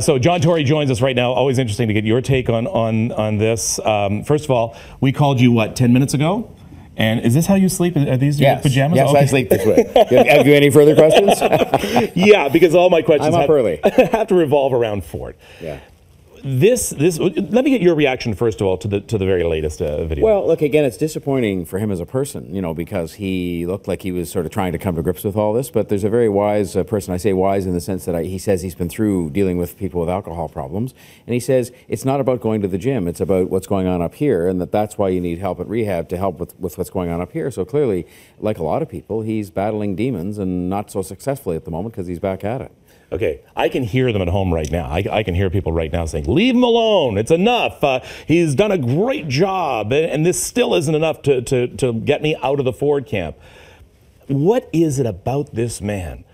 So John Tory joins us right now. Always interesting to get your take on this. First of all, we called you, what, 10 minutes ago? And is this how you sleep? Are these your pajamas? Yes, okay. I sleep this way. Have you any further questions? Yeah, because all my questions early. have to revolve around Ford. Yeah. Let me get your reaction first of all to the very latest video. Well, look, again, it's disappointing for him as a person, you know, because he looked like he was sort of trying to come to grips with all this. But there's a very wise person. I say wise in the sense that he says he's been through dealing with people with alcohol problems, and he says it's not about going to the gym; it's about what's going on up here, and that's why you need help at rehab to help with what's going on up here. So clearly, like a lot of people, he's battling demons and not so successfully at the moment because he's back at it. Okay, I can hear them at home right now. I can hear people right now saying, leave him alone, it's enough. He's done a great job, and this still isn't enough to get me out of the Ford camp. What is it about this man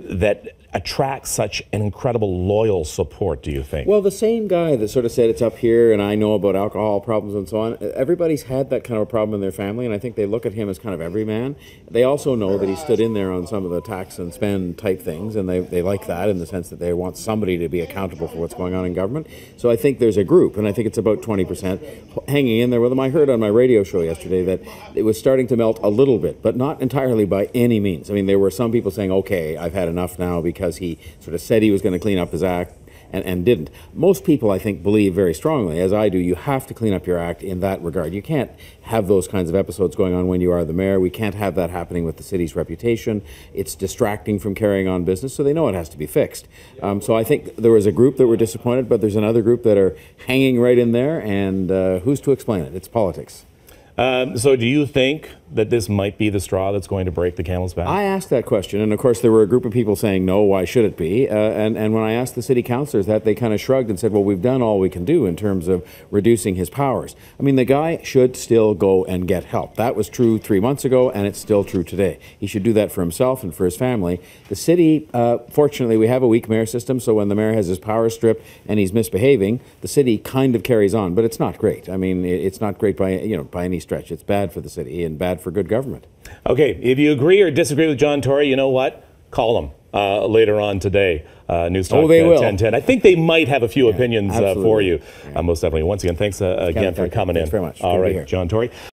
that attracts such an incredible loyal support, do you think? Well, the same guy that sort of said it's up here and I know about alcohol problems and so on, everybody's had that kind of a problem in their family, and I think they look at him as kind of everyman. They also know that he stood in there on some of the tax and spend type things, and they like that in the sense that they want somebody to be accountable for what's going on in government. So I think there's a group, and I think it's about 20% hanging in there with him. I heard on my radio show yesterday that it was starting to melt a little bit, but not entirely by any means. I mean, there were some people saying, okay, I've had enough now, because he sort of said he was going to clean up his act and didn't. Most people, I think, believe very strongly, as I do, you have to clean up your act in that regard. You can't have those kinds of episodes going on when you are the mayor. We can't have that happening with the city's reputation. It's distracting from carrying on business, so they know it has to be fixed. So I think there was a group that were disappointed, but there's another group that are hanging right in there, and who's to explain it? It's politics. So do you think that this might be the straw that's going to break the camel's back? I asked that question, and of course there were a group of people saying, no, why should it be? And when I asked the city councillors that, they kind of shrugged and said, well, we've done all we can do in terms of reducing his powers. I mean, the guy should still go and get help. That was true 3 months ago, and it's still true today. He should do that for himself and for his family. The city, fortunately, we have a weak mayor system, so when the mayor has his powers stripped and he's misbehaving, the city kind of carries on, but it's not great. I mean, it's not great by any stretch. It's bad for the city and bad for good government. Okay, if you agree or disagree with John Tory, you know what? Call him later on today. News Talk 1010. I think they might have a few opinions for you. Most definitely. Once again, thanks again for coming in. Thanks very much. All right, John Tory.